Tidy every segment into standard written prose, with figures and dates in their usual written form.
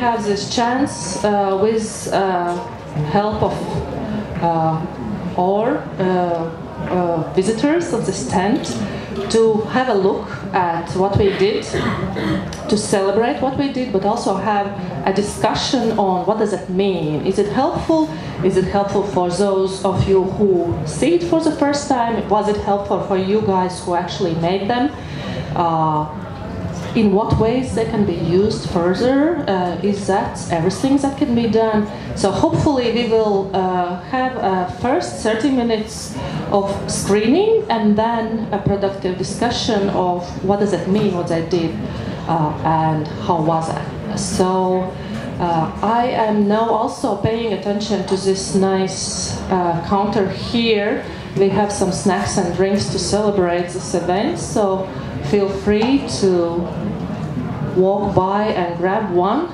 have this chance with help of all visitors of this tent to have a look at what we did, to celebrate what we did, but also have a discussion on what does it mean. Is it helpful? Is it helpful for those of you who see it for the first time? Was it helpful for you guys who actually made them? In what ways they can be used further? Is that everything that can be done? So hopefully we will have a first 30 minutes of screening and then a productive discussion of what does it mean, what they did, and how was it. So I am now also paying attention to this nice counter here. We have some snacks and drinks to celebrate this event, so feel free to walk by and grab one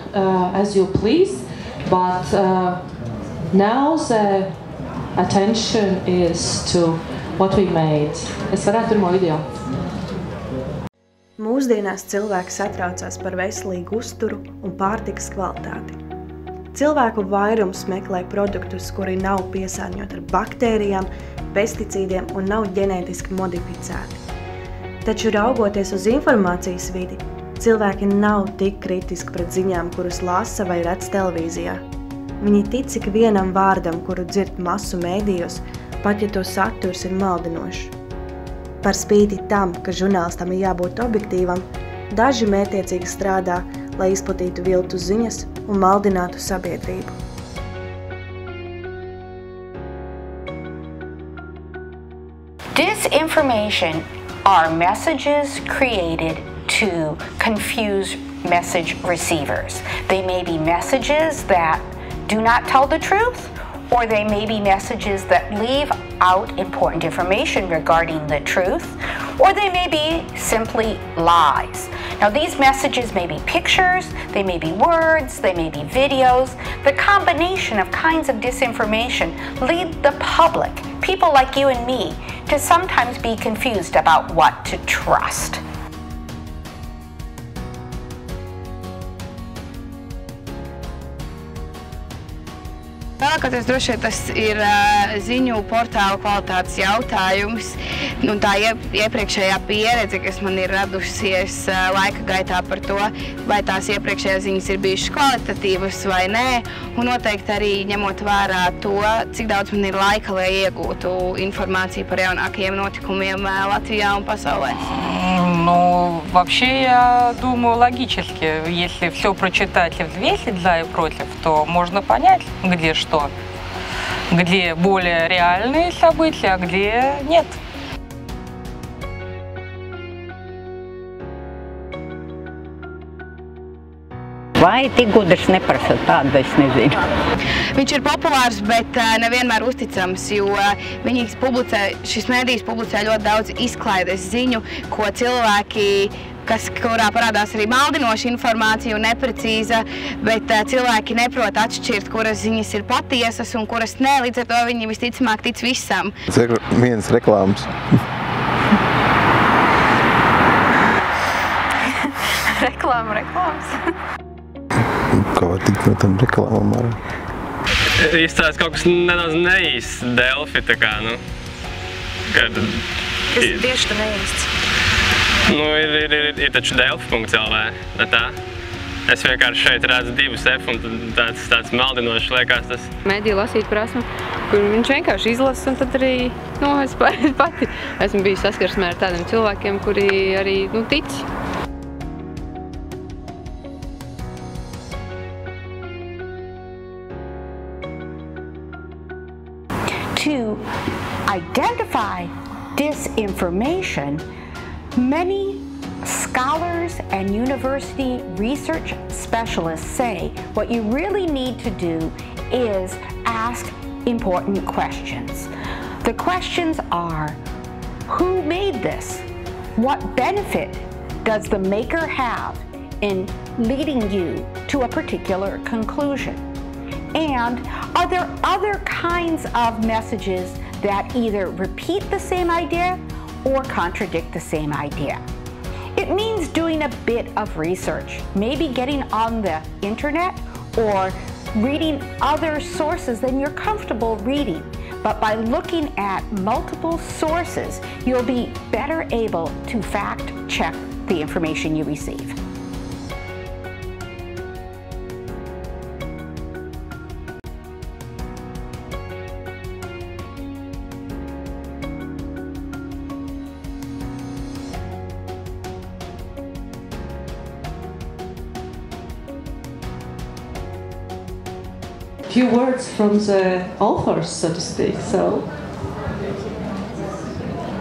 as you please. But now the attention is to what we made. Es varētu pirmo video. Mūsdienās cilvēki satraucās par veselīgu uzturu un pārtikas kvalitāti. Cilvēku vairums meklē produktus, kuri nav piesārņoti ar baktērijām, pesticīdiem un nav ģenētiski modificēti. Taču raugoties uz informācijas vidi, cilvēki nav tik kritiski pret ziņām, kuras lasa vai redz televīzijā. Viņi tic ik vienam vārdam, kuru dzird masu mēdījos, pat ja to saturs ir maldinošs. Par spīti tam, ka žurnālistam ir jābūt objektīvam, daži mērķtiecīgi strādā, lai izplatītu viltus ziņas un maldinātu sabiedrību. Disinformation are messages created to confuse message receivers. They may be messages that do not tell the truth, or they may be messages that leave out important information regarding the truth, or they may be simply lies. Now, these messages may be pictures, they may be words, they may be videos. The combination of kinds of disinformation lead the public, people like you and me, to sometimes be confused about what to trust. Lielākoties droši vien tas ir ziņu portālu kvalitātes jautājums. Un tā iepriekšējā pieredze, kas man ir radusies laika gaitā par to, vai tās iepriekšējās ziņas ir bijušas kvalitatīvas vai nē, un noteikti arī ņemot vērā to, cik daudz man ir laika, lai iegūtu informāciju par jaunākajiem notikumiem Latvijā un pasaulē. Ну, вообще, я думаю, логически. Если все прочитать и взвесить за и против, то можно понять, где что. Где более реальные события, а где нет. Vai tik gudrs neprasa, tādu es nezinu. Viņš ir populārs, bet nevienmēr uzticams, jo šis mēdījis publicē ļoti daudz izklaides ziņu, ko cilvēki, kurā parādās arī maldinoša informācija un neprecīza, bet cilvēki neprot atšķirt, kuras ziņas ir patiesas un kuras nē, līdz ar to viņi visticamāk tic visam. Vienas reklāmas. Reklāmas. Kā var tikt no tam reklāmām arī? Izstāst kaut kas nedaudz neīsts Delfi, tā kā, nu. Kad... Kas ir tieši tā neīsts? Nu, ir taču delfi.lv, ne tā? Es vienkārši šeit redzu 2 F un tāds maldinošs liekas tas. Mēdīju lasīt prasmu, kur viņš vienkārši izlasa un tad arī, nu, es pati esmu bijis saskarsmē ar tādiem cilvēkiem, kuri arī, nu, tic. To identify disinformation, many scholars and university research specialists say what you really need to do is ask important questions. The questions are, who made this? What benefit does the maker have in leading you to a particular conclusion? And are there other kinds of messages that either repeat the same idea or contradict the same idea? It means doing a bit of research, maybe getting on the internet or reading other sources than you're comfortable reading. But by looking at multiple sources, you'll be better able to fact check the information you receive. Few words from the authors, so to speak. So,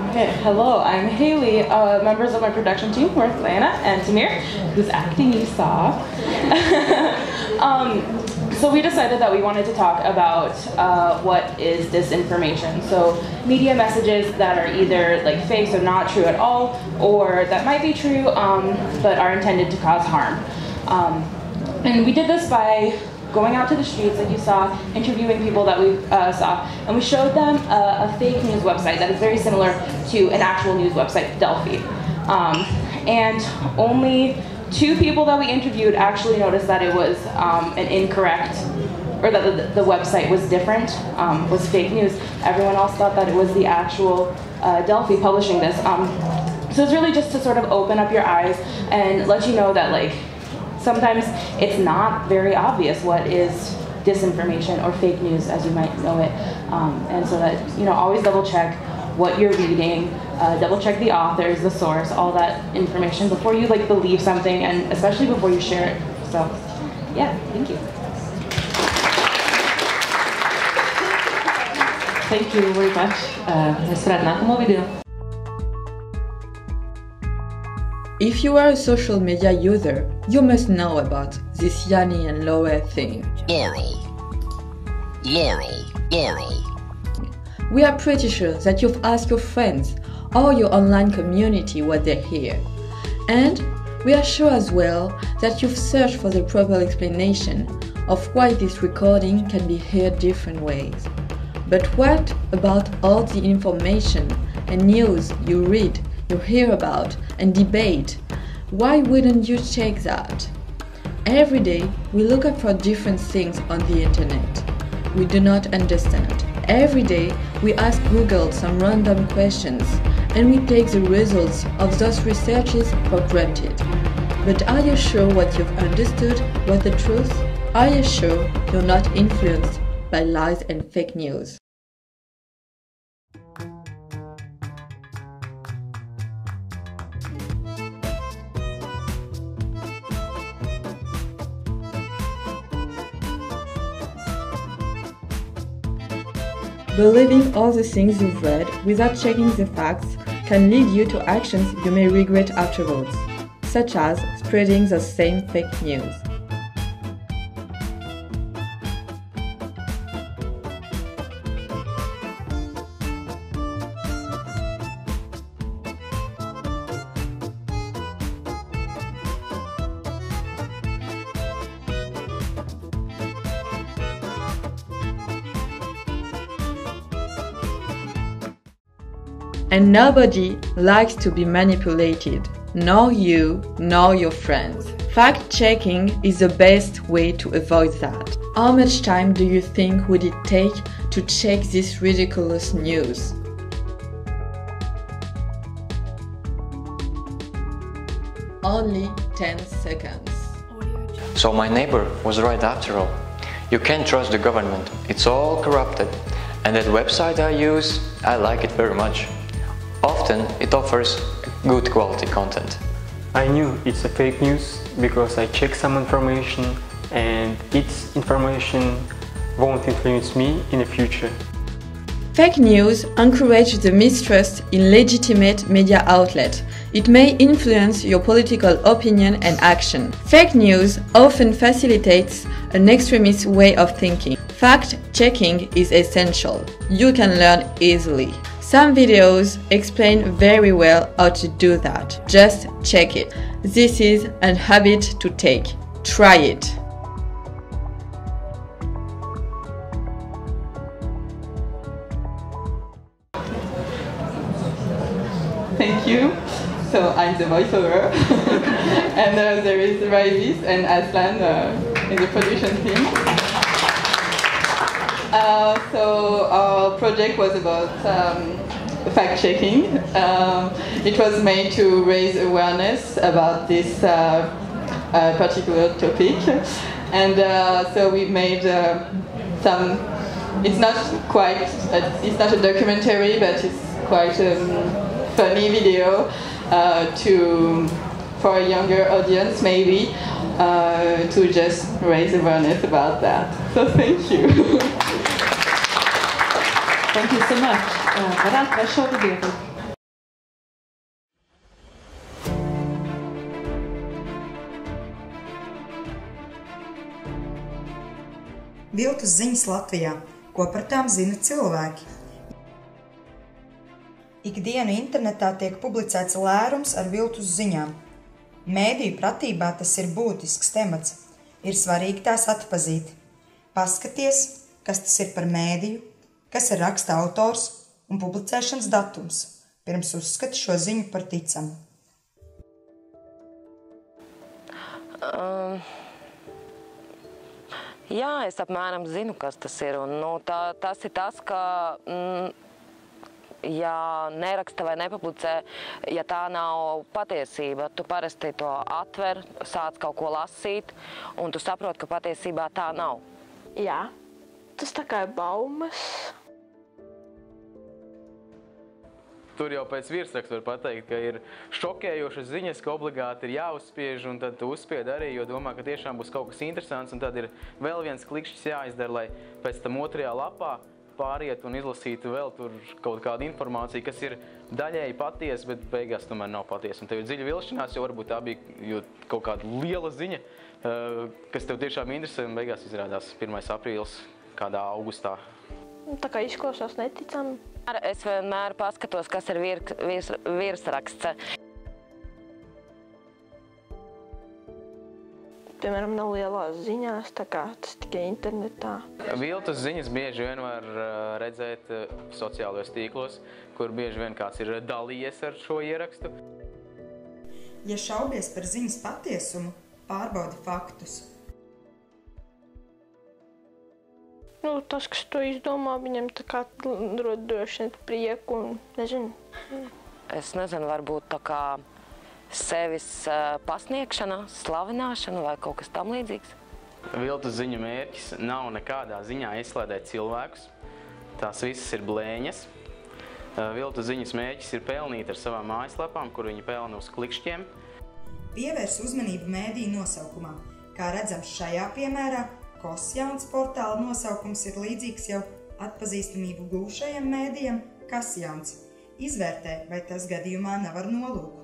okay, hello, I'm Haley. Members of my production team were Lana and Tamir, who's acting, you saw. So we decided that we wanted to talk about what is disinformation. So media messages that are either like fake, so not true at all, or that might be true, but are intended to cause harm. And we did this by going out to the streets, like you saw, interviewing people that we saw, and we showed them a fake news website that is very similar to an actual news website, Delphi. And only 2 people that we interviewed actually noticed that it was an incorrect, or that the website was different, was fake news. Everyone else thought that it was the actual Delphi publishing this. So it's really just to sort of open up your eyes and let you know that, like, sometimes it's not very obvious what is disinformation or fake news, as you might know it, and so that, you know, always double check what you're reading, double check the authors, the source, all that information before you like believe something, and especially before you share it. So, yeah, thank you. Thank you very much. If you are a social media user, you must know about this Yanni and Laurel thing. Laurel. We are pretty sure that you've asked your friends or your online community what they hear. And we are sure as well that you've searched for the proper explanation of why this recording can be heard different ways. But what about all the information and news you read, you hear about and debate? Why wouldn't you check that? Every day we look up for different things on the internet we do not understand. Every day we ask Google some random questions and we take the results of those researches for granted. But are you sure what you've understood was the truth? Are you sure you're not influenced by lies and fake news? Believing all the things you've read without checking the facts can lead you to actions you may regret afterwards, such as spreading the same fake news. And nobody likes to be manipulated, nor you, nor your friends. Fact-checking is the best way to avoid that. How much time do you think would it take to check this ridiculous news? Only 10 seconds. So my neighbor was right after all. You can't trust the government, it's all corrupted. And that website I use, I like it very much. Often it offers good quality content. I knew it's a fake news because I checked some information and its information won't influence me in the future. Fake news encourages the mistrust in legitimate media outlets. It may influence your political opinion and action. Fake news often facilitates an extremist way of thinking. Fact-checking is essential. You can learn easily. Some videos explain very well how to do that. Just check it. This is a habit to take. Try it. Thank you. so I'm the voiceover. And there is Ravis and Aslan in the production team. So our project was about fact-checking. It was made to raise awareness about this particular topic. And so we made some, it's not a documentary, but it's quite a funny video for a younger audience maybe, to just raise awareness about that. So thank you. Thank you so much. Varētu vēl šo video. Viltus ziņas Latvijā, ko par tām zina cilvēki. Ikdienu internetā tiek publicēts lērums ar viltus ziņām. Mēdīju pratībā tas ir būtisks temats. Ir svarīgi tās atpazīt. Paskaties, kas tas ir par mēdīju, kas ir raksta autors un publicēšanas datums, pirms uzskati šo ziņu par ticamu. Jā, es apmēram zinu, kas tas ir. Un, tas ir tas, ka ja neraksta vai nepublicē, ja tā nav patiesība, tu parasti to atver, sāc kaut ko lasīt, un tu saproti, ka patiesībā tā nav. Jā, tas tā kā baumas. Tur jau pēc virsraksta var pateikt, ka ir šokējošas ziņas, ka obligāti ir jāuzspiež, un tad tu uzspied arī, jo domā, ka tiešām būs kaut kas interesants, un tad ir vēl viens klikšķis jāizdara, lai pēc tam otrajā lapā pāriet un izlasītu vēl tur kaut kādu informāciju, kas ir daļēji patiesa, bet beigās tomēr nav patiesa. Un tev ir dziļa vilšanās, jo varbūt tā bija kaut kāda liela ziņa, kas tev tiešām interesē, un beigās izrādās 1. aprīlis kādā augustā. Tā kā izklausās neticami. Es vienmēr paskatos, kas ir virsraksts. Piemēram, nav lielās ziņās, tā kā tas tikai internetā. Viltus ziņas bieži vien var redzēt sociālajos tīklos, kur bieži vien kāds ir dalījies ar šo ierakstu. Ja šaubies par ziņas patiesumu, pārbaudi faktus. Tas, kas to izdomā, viņam tā kā rod droši vien prieku un nezinu. Es nezinu, varbūt tā kā sevis pasniegšana, slavināšana vai kaut kas tam līdzīgs. Viltus ziņu mērķis nav nekādā ziņā izslēdēt cilvēkus. Tās visas ir blēņas. Viltus ziņas mērķis ir pelnīt ar savām mājaslapām, kur viņi pelna uz klikšķiem. Pievērs uzmanību mēdīju nosaukumam. Kā redzams šajā piemērā, Kosjauns portāla nosaukums ir līdzīgs jau atpazīstamību gūšajam mēdījam Kasjauns. Izvērtē, vai tas gadījumā nav ar nolūku.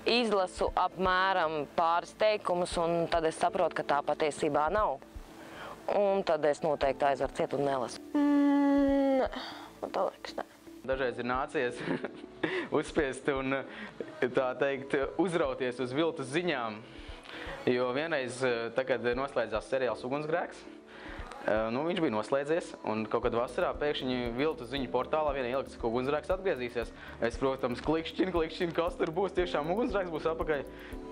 Izlasu apmēram pāris teikumus, un tad es saprotu, ka tā patiesībā nav. Un tad es noteikti aizvaru ciet un nelasu. Nē, man tā liekas, nē. Dažreiz ir nācies uzspiest un, tā teikt, uzrauties uz viltus ziņām, jo vienreiz, kad noslēdzās seriāls Ugunsgrēks, viņš bija noslēdzies, un kaut kad vasarā pēkšņi viltus ziņu portālā vienai ielikts, ka ugunsgrēks atgriezīsies. Es, protams, klikšķinu, kas tur būs, tiešām ugunsgrēks būs apakaļ.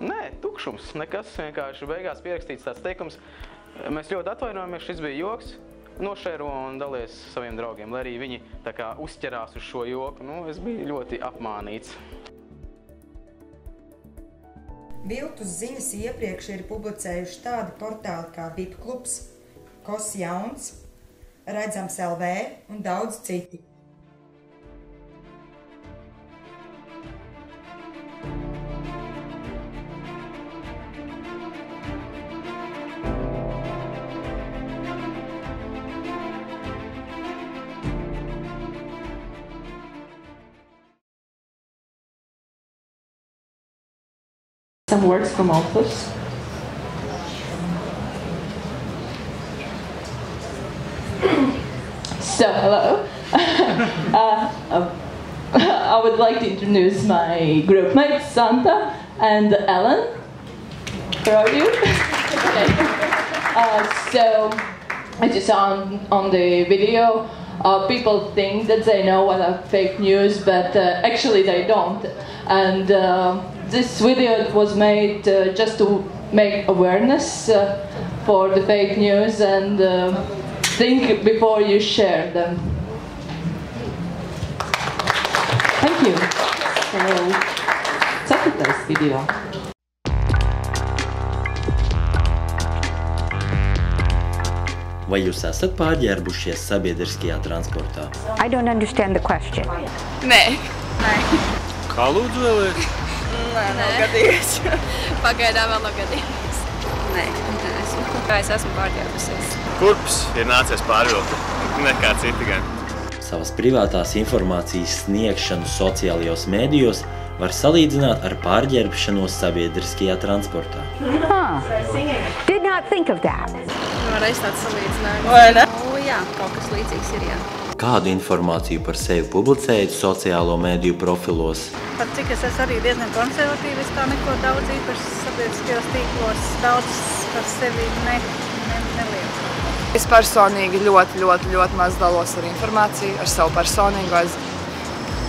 Nē, tukšums, nekas, vienkārši beigās pierakstīts tāds teikums. Mēs ļoti atvainojamies, šis bija joks. Nošēro un dalies saviem draugiem, lai arī viņi tā kā uzķerās uz šo joku. Es biju ļoti apmānīts. Viltus ziņas iepriekš ir publicējuši tādi portāli kā BIP klubs, Kosjauns, Redzams LV un daudz citi. Some words from authors. So, hello. I would like to introduce my group mates, Santa and Ellen. Where are you? Okay. So, as you saw on the video, people think that they know what are fake news, but actually they don't. And this video was made just to make awareness for the fake news and think before you share them. Thank you. So, ceturtais video. Vai jūs esat pārģērbušies sabiedriskajā transportā? I don't understand the question. Nē. Kā lūdzu vēlēt? Nē, nav gadījies. Pagaidām vēl nav gadījies. Nē, neesmu. Kā es esmu pārģērbusies? Kurps ir nācies pārvilkt, nekā citi gan. Savas privātās informācijas sniegšanu sociālajos mēdījos var salīdzināt ar pārģērbšanos sabiedriskajā transportā. Did not think of that. Varēs tāds salīdzinājums. Vai ne? Jā, kaut kas līdzīgs ir, jā. Kādu informāciju par sevi publicējat sociālo mēdīju profilos? Pat cik es esmu arī diezgan konservatīva, es tā neko daudz īpaši sabiedriskajos tīklos daudz par sevi nelieku. Es personīgi ļoti maz dalos ar informāciju, ar savu personīgo. Es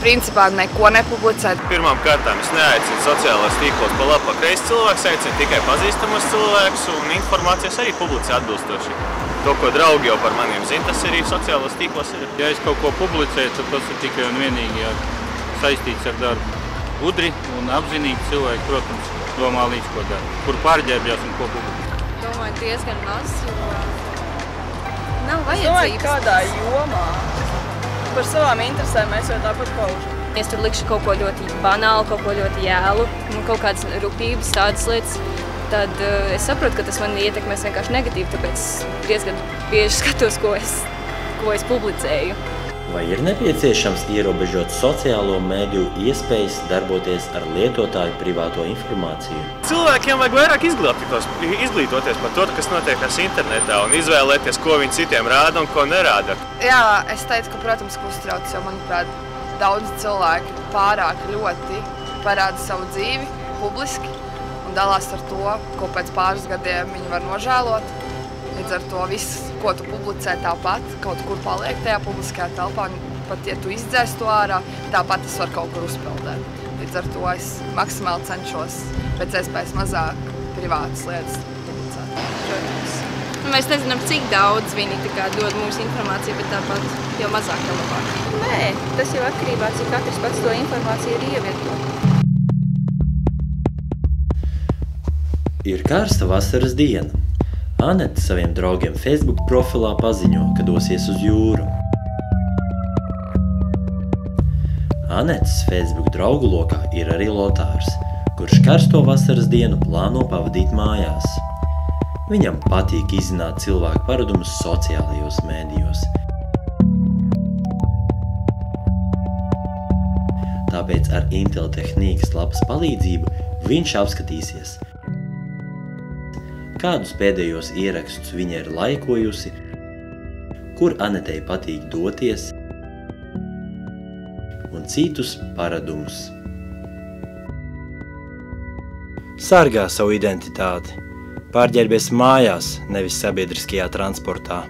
principā neko nepublicēt. Pirmām kārtām es neaicinu sociālās tīklos pa labi, pa kreisi cilvēks, aicinu tikai pazīstamos cilvēkus un informācijas arī publicē atbilstoši. To, ko draugi jau par maniem zina, tas arī sociālos tīklos ir. Ja es kaut ko publicēju, tad tas ir tikai un vienīgi saistīts ar darbu. Gudri un apzinīgi cilvēki, protams, domā līdz ko dara. Kur pārģērbjās un ko publicē. Domāju, diezgan maz, jo nav Es vajadzības. domāju, kādā jomā. Par savām interesēm mēs jau tāpat paužam. Es tur likšu kaut ko ļoti banālu, kaut ko ļoti jēlu, kaut kādas rūpības, tādas lietas, tad es saprotu, ka tas man ietekmēs vienkārši negatīvi, tāpēc diezgan bieži skatos, ko es publicēju. Vai ir nepieciešams ierobežot sociālo mēdīju iespējas darboties ar lietotāju privāto informāciju? Cilvēkiem vajag vairāk izglītoties par to, kas notiekās internetā un izvēlēties, ko viņi citiem rāda un ko nerāda. Jā, es teicu, ka, protams, uztrauc, jo, manuprāt, daudz cilvēki pārāk ļoti parāda savu dzīvi publiski un dalās ar to, ko pēc pāris gadiem viņi var nožēlot. Līdz ar to viss, ko tu publicē tāpat, kaut kur paliek tajā publiskajā telpā, un pat ja tu izdzēs to ārā, tāpat tas var kaut kur uzpeldēt. Līdz ar to es maksimāli cenšos pēc iespējas mazāk privātas lietas publicēt. Protams. Mēs nezinām, cik daudz viņi dod mums informāciju, bet tāpat jau mazāk, jau labāk. Nē, tas jau atkarībā, cik katrs pats to informāciju ir ievieto. Ir karsta vasaras diena. Anete saviem draugiem Facebook profilā paziņo, ka dosies uz jūru. Anetes Facebook draugu lokā ir arī Lotārs, kurš karsto vasaras dienu plāno pavadīt mājās. Viņam patīk izzināt cilvēku paradumus sociālajos mēdījos. Tāpēc ar Intel tehnikas lapas palīdzību viņš apskatīsies, kādus pēdējos ierakstus viņa ir laikojusi, kur Anetei patīk doties un citus paradumus. Sargā savu identitāti. Pārģērbies mājās, nevis sabiedriskajā transportā.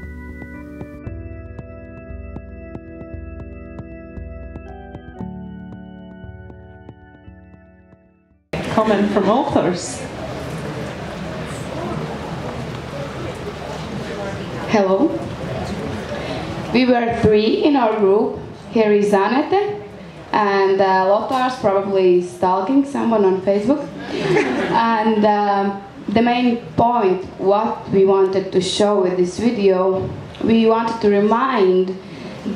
Comment from authors. Hello. We were 3 in our group. Here is Anette, and Lotar's probably stalking someone on Facebook. And the main point, what we wanted to show with this video, we wanted to remind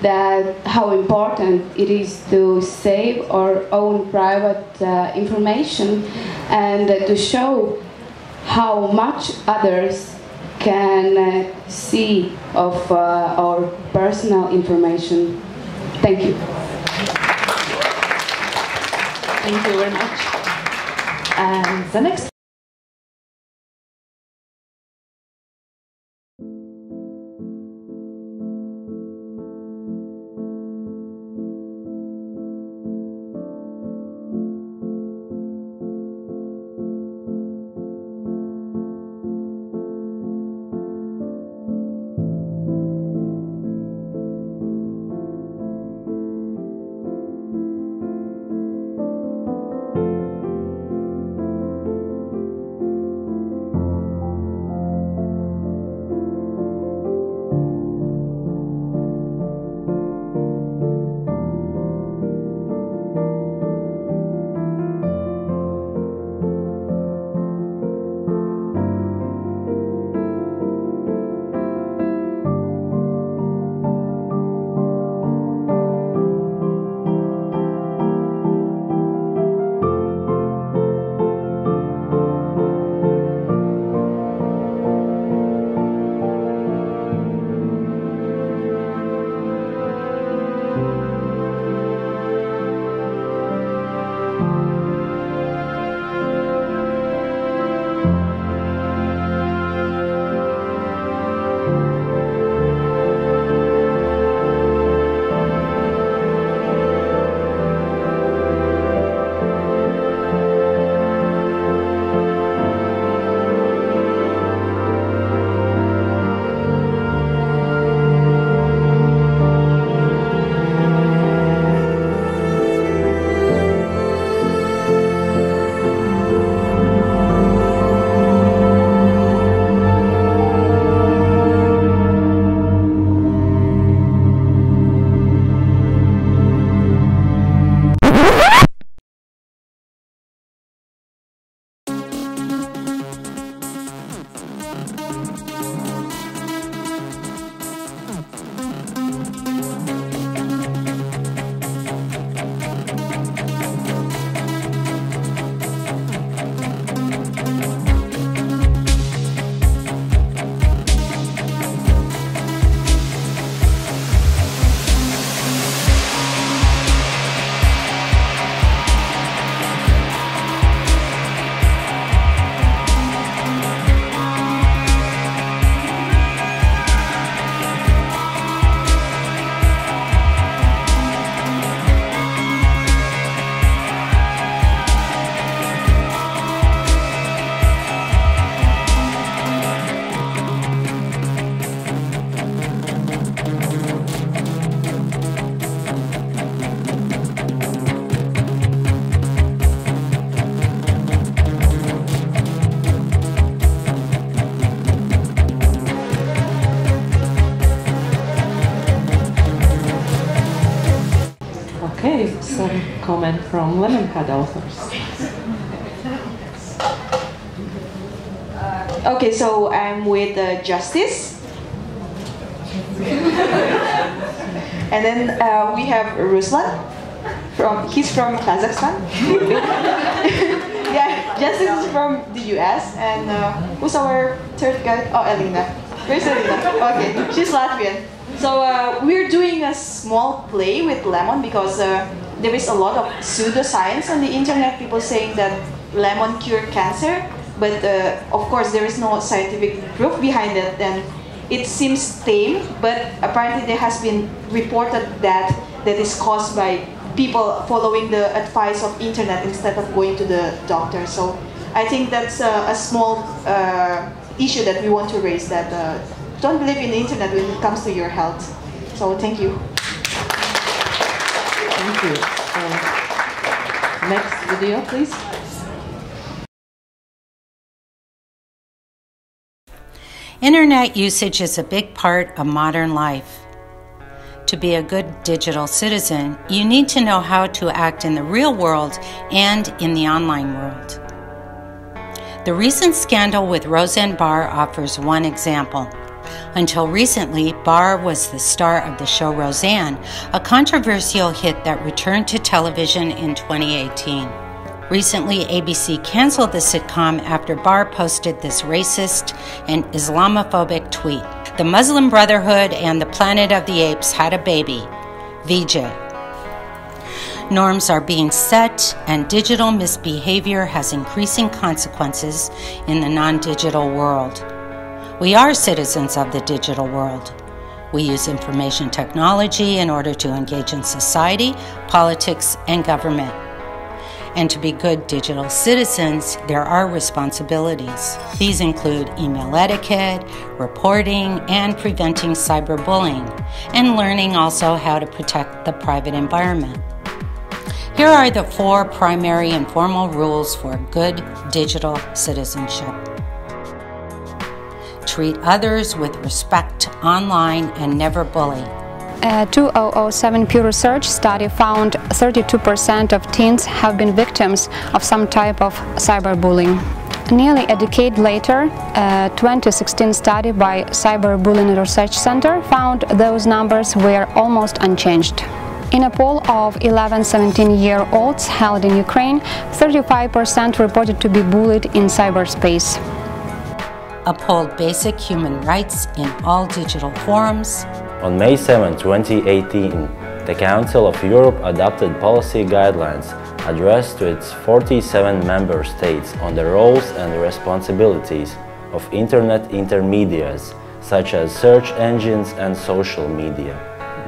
that how important it is to save our own private information and to show how much others can see of our personal information. Thank you. Thank you very much. And the next. some comment from LAMPA authors. Okay, so I'm with Justice. And then we have Ruslan. He's from Kazakhstan. Yeah, Justice is from the US. And who's our third guy? Oh, Elena. Where's Elena? Okay, she's Latvian. So we're doing a small play with lemon because there is a lot of pseudoscience on the internet. People saying that lemon cure cancer, but of course there is no scientific proof behind it. And it seems tame, but apparently there has been reported that is caused by people following the advice of internet instead of going to the doctor. So I think that's a small issue that we want to raise, that don't believe in the internet when it comes to your health. So thank you. Thank you. Next video, please. Internet usage is a big part of modern life. To be a good digital citizen, you need to know how to act in the real world and in the online world. The recent scandal with Roseanne Barr offers one example. Until recently, Barr was the star of the show Roseanne, a controversial hit that returned to television in 2018. Recently, ABC canceled the sitcom after Barr posted this racist and Islamophobic tweet. The Muslim Brotherhood and the Planet of the Apes had a baby, Vidzeme. Norms are being set, and digital misbehavior has increasing consequences in the non-digital world. We are citizens of the digital world. We use information technology in order to engage in society, politics, and government. And to be good digital citizens, there are responsibilities. These include email etiquette, reporting, and preventing cyberbullying, and learning also how to protect the private environment. Here are the 4 primary and formal rules for good digital citizenship. Treat others with respect online and never bully. A 2007 Pew Research study found 32% of teens have been victims of some type of cyberbullying. Nearly a decade later, a 2016 study by Cyberbullying Research Center found those numbers were almost unchanged. In a poll of 11-17-year-olds held in Ukraine, 35% reported to be bullied in cyberspace. Uphold basic human rights in all digital forums. On May 7, 2018, the Council of Europe adopted policy guidelines addressed to its 47 member states on the roles and responsibilities of Internet intermediaries, such as search engines and social media.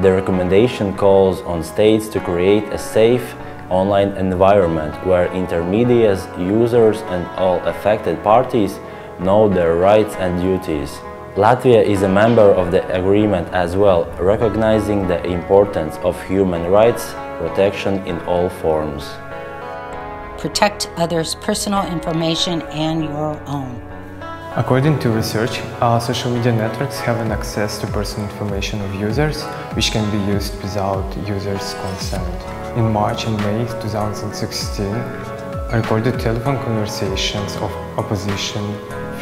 The recommendation calls on states to create a safe online environment where intermediaries, users, and all affected parties know their rights and duties. Latvia is a member of the agreement as well, recognizing the importance of human rights protection in all forms. Protect others' personal information and your own. According to research, social media networks have an access to personal information of users, which can be used without users' consent. In March and May 2016, recorded telephone conversations of opposition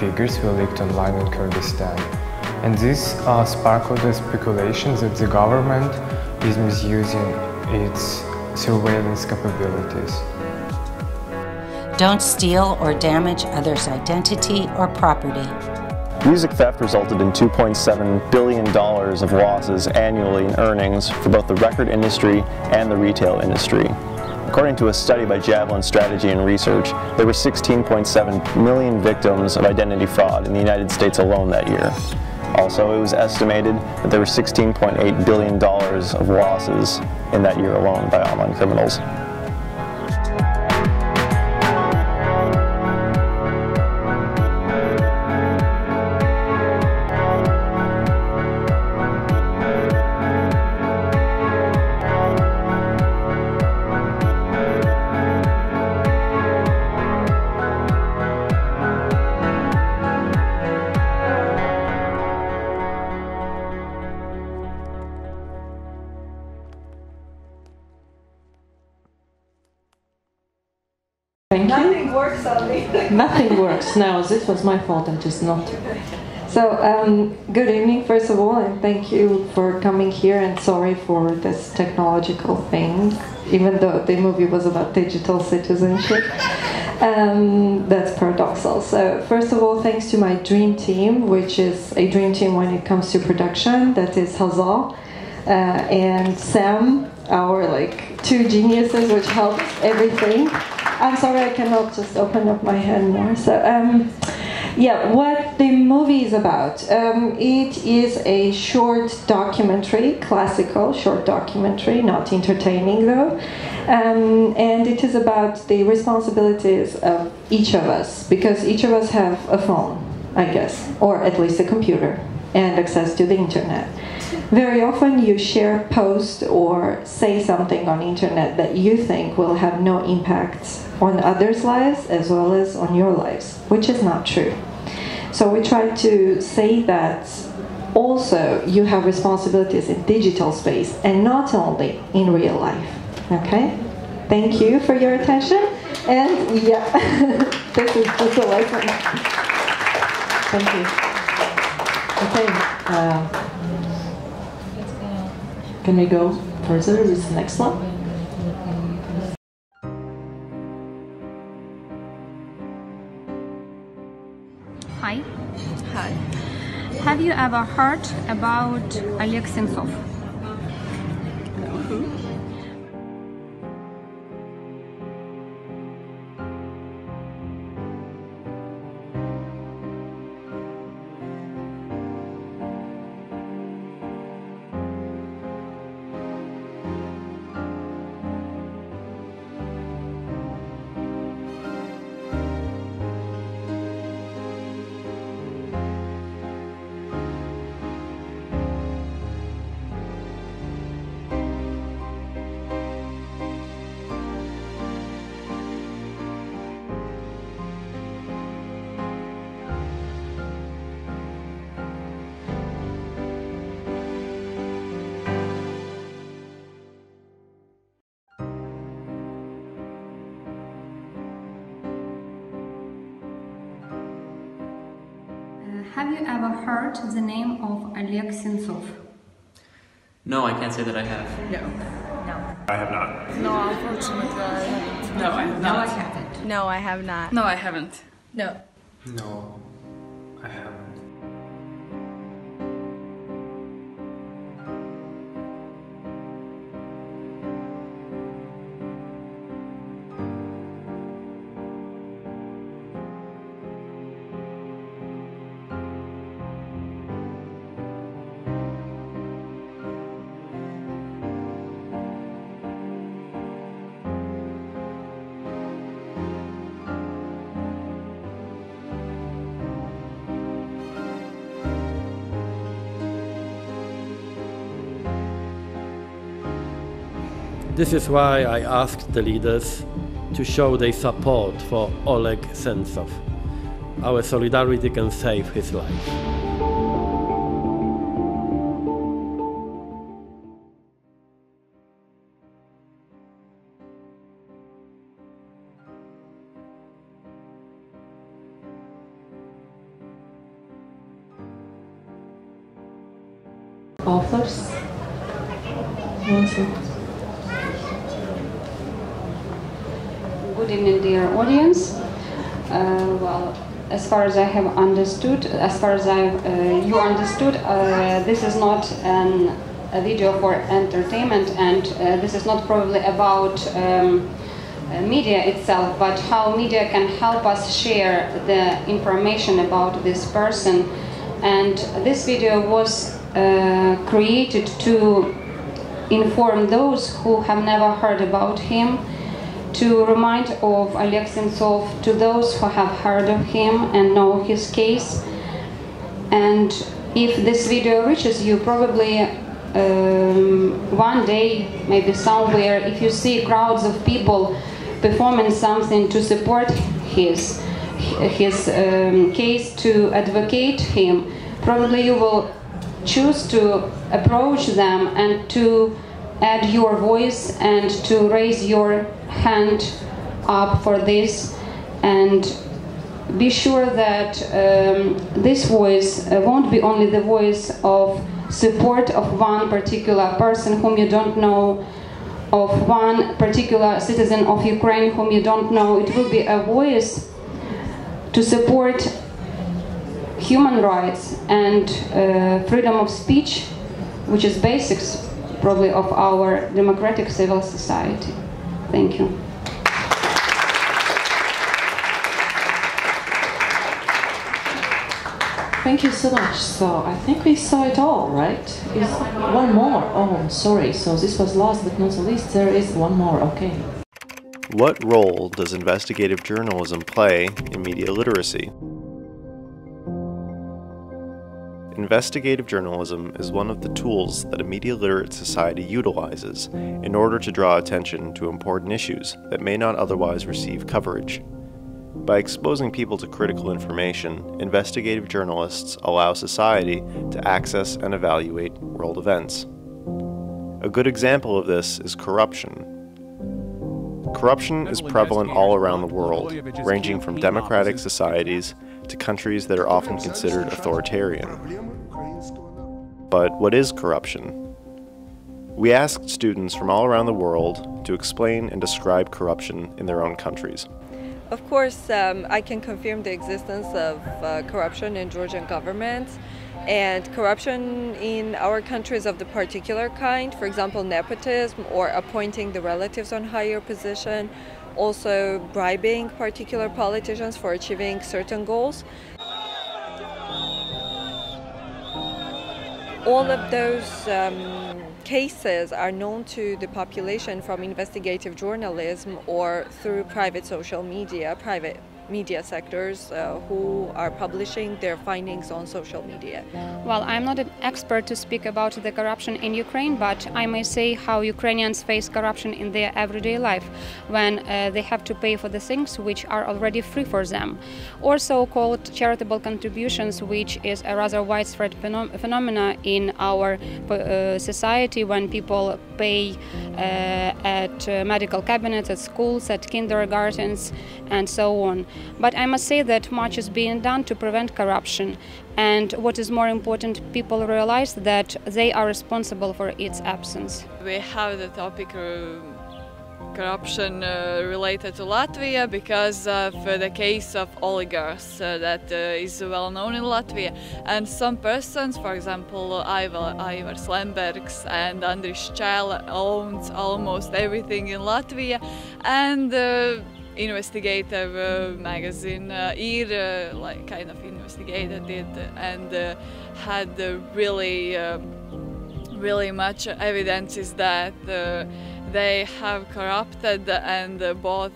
figures were leaked online in Kyrgyzstan. And this sparkled the speculation that the government is misusing its surveillance capabilities. Don't steal or damage others' identity or property. Music theft resulted in $2.7 billion of losses annually in earnings for both the record industry and the retail industry. According to a study by Javelin Strategy and Research, there were 16.7 million victims of identity fraud in the United States alone that year. Also, it was estimated that there were $16.8 billion of losses in that year alone by online criminals. nothing works on me. Nothing works. No, this was my fault. I just not. So, good evening, first of all, and thank you for coming here, and sorry for this technological thing, even though the movie was about digital citizenship. That's paradoxal. So, first of all, thanks to my dream team, which is a dream team when it comes to production, that is Hazal and Sam, our two geniuses, which helped everything. I'm sorry I cannot just open up my hand more. So, yeah, what the movie is about. It is a short documentary, classical short documentary, not entertaining though. And it is about the responsibilities of each of us, because each of us have a phone, I guess, or at least a computer and access to the internet. Very often you share posts or say something on the internet that you think will have no impact on others' lives as well as on your lives, which is not true. So we try to say that also you have responsibilities in digital space and not only in real life. Okay? Thank you for your attention. And yeah, this is just a lesson. Thank you. Okay. Can we go further with the next one? Hi. Hi. Have you ever heard about Oleg Sentsov? Who? Have you ever heard the name of Oleg Sentsov? No, I can't say that I have. No. No. I have not. No, unfortunately I haven't. No, I have No, not. I haven't. No, I have not. No, I haven't. No. No, I haven't. This is why I asked the leaders to show their support for Oleg Sentsov. Our solidarity can save his life. Authors? Good evening, dear audience. Well, as far as I have understood, you understood, this is not a video for entertainment, and this is not probably about media itself, but how media can help us share the information about this person. And this video was created to inform those who have never heard about him, to remind of Oleg Sentsov to those who have heard of him and know his case. And if this video reaches you, probably one day, maybe somewhere, if you see crowds of people performing something to support his case, to advocate him, probably you will choose to approach them and to add your voice and to raise your hand up for this, and be sure that this voice won't be only the voice of support of one particular person whom you don't know, of one particular citizen of Ukraine whom you don't know. It will be a voice to support human rights and freedom of speech, which is basics probably of our democratic civil society. Thank you. Thank you so much. So I think we saw it all, right? Is one more? Oh, I'm sorry. So this was last but not the least. There is one more. Okay. What role does investigative journalism play in media literacy? Investigative journalism is one of the tools that a media literate society utilizes in order to draw attention to important issues that may not otherwise receive coverage. By exposing people to critical information, investigative journalists allow society to access and evaluate world events. A good example of this is corruption. Corruption is prevalent all around the world, ranging from democratic societies to countries that are often considered authoritarian. But what is corruption? We asked students from all around the world to explain and describe corruption in their own countries. Of course, I can confirm the existence of corruption in Georgian government, and corruption in our country is of the particular kind, for example, nepotism or appointing the relatives on higher position, also bribing particular politicians for achieving certain goals. All of those cases are known to the population from investigative journalism or through private social media, private media sectors who are publishing their findings on social media. Well, I'm not an expert to speak about the corruption in Ukraine, but I may say how Ukrainians face corruption in their everyday life when they have to pay for the things which are already free for them, or so-called charitable contributions, which is a rather widespread phenomena in our society when people pay at medical cabinets, at schools, at kindergartens, and so on. But I must say that much is being done to prevent corruption, and what is more important, people realize that they are responsible for its absence. We have the topic corruption related to Latvia because of the case of oligarchs that is well known in Latvia, and some persons, for example Aivars Lembergs and Andris Čēle, owns almost everything in Latvia, and investigative magazine like kind of investigated it and had really much evidences that they have corrupted and bought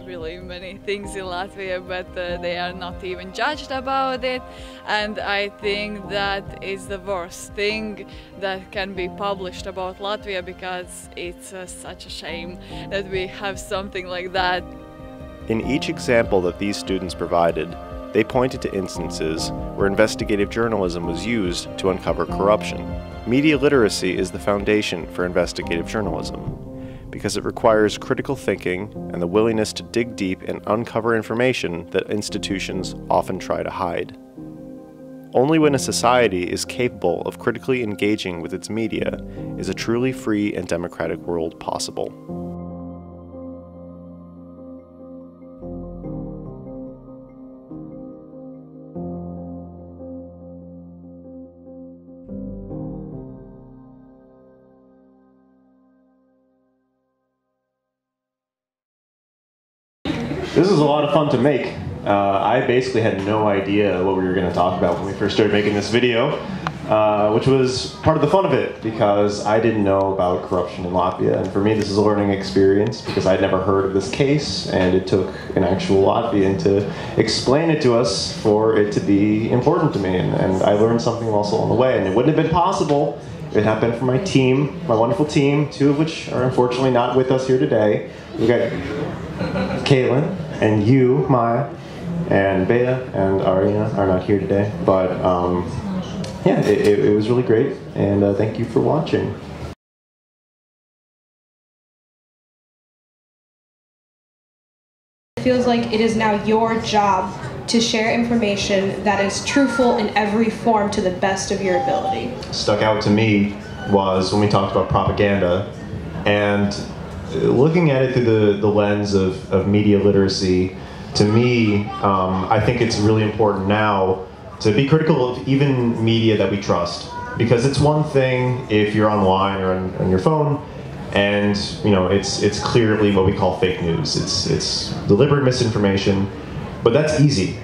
really many things in Latvia, but they are not even judged about it. And I think that is the worst thing that can be published about Latvia, because it's such a shame that we have something like that. In each example that these students provided, they pointed to instances where investigative journalism was used to uncover corruption. Media literacy is the foundation for investigative journalism, because it requires critical thinking and the willingness to dig deep and uncover information that institutions often try to hide. Only when a society is capable of critically engaging with its media is a truly free and democratic world possible. This is a lot of fun to make. I basically had no idea what we were going to talk about when we first started making this video, which was part of the fun of it, because I didn't know about corruption in Latvia, and for me this is a learning experience because I'd never heard of this case, and it took an actual Latvian to explain it to us for it to be important to me, and I learned something also on the way, and it wouldn't have been possible if it had been for my team, my wonderful team, two of which are unfortunately not with us here today. We got Caitlin and you, Maya, and Bea and Arina are not here today, but yeah, it was really great, and thank you for watching. If feels like it is now your job to share information that is truthful in every form to the best of your ability. Stuck out to me was when we talked about propaganda, and looking at it through the lens of media literacy, to me, I think it's really important now to be critical of even media that we trust. Because it's one thing if you're online or on your phone, and it's clearly what we call fake news. It's deliberate misinformation, but that's easy.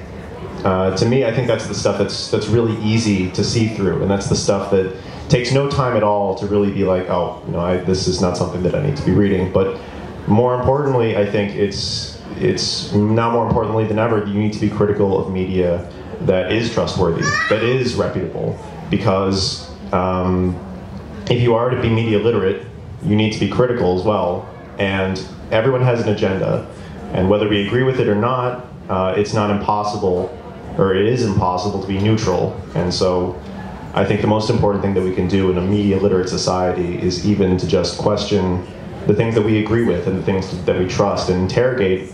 To me, I think that's the stuff that's really easy to see through, and that's the stuff that takes no time at all to really be like, oh, this is not something that I need to be reading. But more importantly, I think it's now more importantly than ever, you need to be critical of media that is trustworthy, that is reputable, because if you are to be media literate, you need to be critical as well. And everyone has an agenda, and whether we agree with it or not, it's not impossible, or it is impossible to be neutral. And so I think the most important thing that we can do in a media literate society is even to just question the things that we agree with and the things that we trust, and interrogate,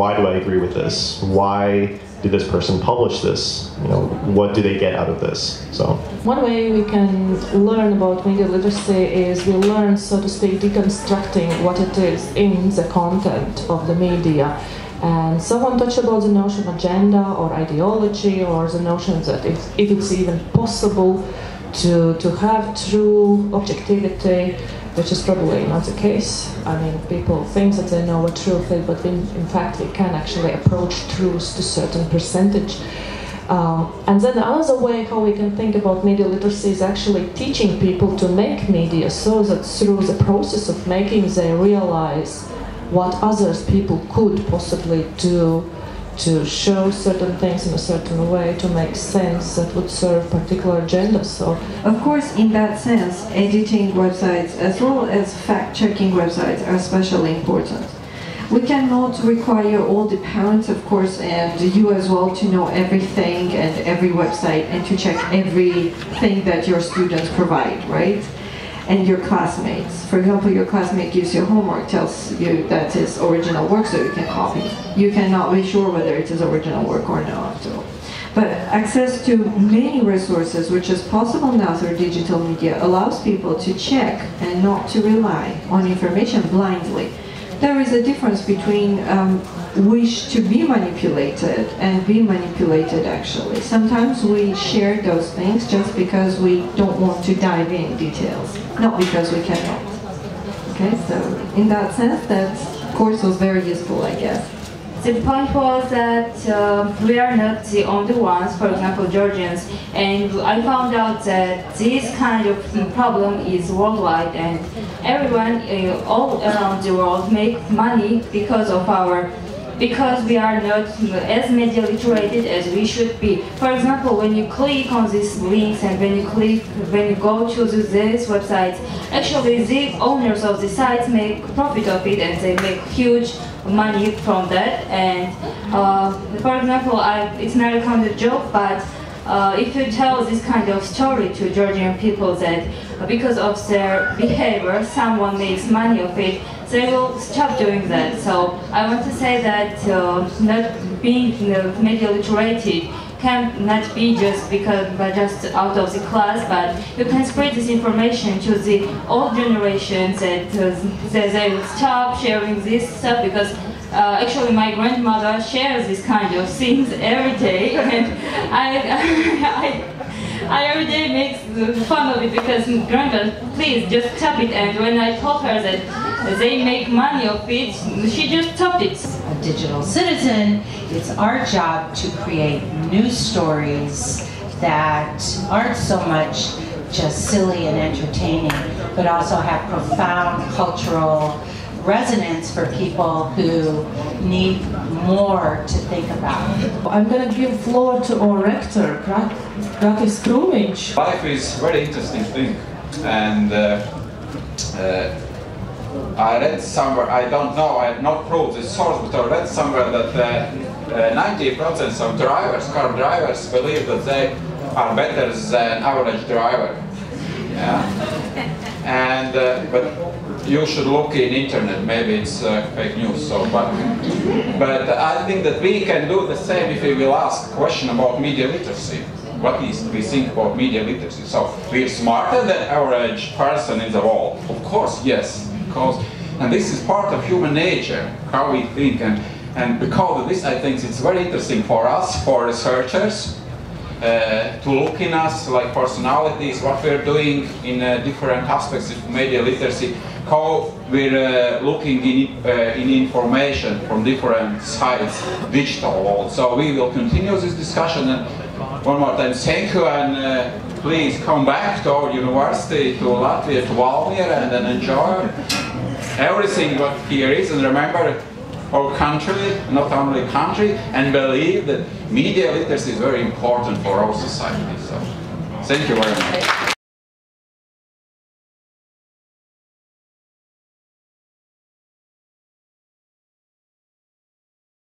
why do I agree with this? Why did this person publish this? What do they get out of this? So one way we can learn about media literacy is we learn, so to speak, deconstructing what it is in the content of the media. And someone touched about the notion of agenda or ideology, or the notion that if it's even possible to have true objectivity, which is probably not the case. I mean, people think that they know what truth is, but in fact we can actually approach truth to a certain percentage. And then another way how we can think about media literacy is actually teaching people to make media, so that through the process of making they realize what others people could possibly do to show certain things in a certain way, to make sense that would serve particular agendas. So, of course, in that sense, editing websites as well as fact-checking websites are especially important. We cannot require all the parents, of course, and you as well, to know everything and every website and to check everything that your students provide, right? And your classmates. For example, your classmate gives you homework, tells you that it's original work, so you can copy. You cannot be sure whether it is original work or not. But access to many resources, which is possible now through digital media, allows people to check and not to rely on information blindly. There is a difference between wish to be manipulated and be manipulated, actually. Sometimes we share those things just because we don't want to dive in details, not because we cannot. Okay, so in that sense, that course was very useful, I guess. The point was that we are not the only ones, for example, Georgians, and I found out that this kind of problem is worldwide, and everyone all around the world make money because we are not as media literated as we should be. For example, when you click on these links and when you go to these websites, actually the owners of the sites make profit of it, and they make huge money from that. And for example, it's not a kind of joke, but if you tell this kind of story to Georgian people that because of their behavior someone makes money of it, they will stop doing that. So I want to say that not being media literated cannot be just out of the class, but you can spread this information to the old generations that they will stop sharing this stuff, because actually my grandmother shares this kind of things every day, and I every day make fun of it because grandma, please just stop it. And when I told her that they make money of it, she just stopped it. A digital citizen, it's our job to create news stories that aren't so much just silly and entertaining, but also have profound cultural resonance for people who need more to think about. I'm going to give floor to our rector, Gratis Krūmiņš. Life is a very interesting thing, and I read somewhere, I don't know, I have not proved this source, but I read somewhere that 90% of drivers, car drivers, believe that they are better than average driver. Yeah. And but you should look in internet, maybe it's fake news. So, but I think that we can do the same if we will ask a question about media literacy. What is we think about media literacy? So we're smarter than average person in the world. Of course, yes, because and this is part of human nature, how we think, and because of this, I think it's very interesting for us, for researchers, to look in us like personalities, what we're doing in different aspects of media literacy, how we're looking in information from different sides, digital world. So we will continue this discussion, and one more time, thank you, and please come back to our university, to Latvia, to Valmiera, and then enjoy everything what here is, and remember our country, not only country, and believe that media literacy is very important for our society. So, thank you very much.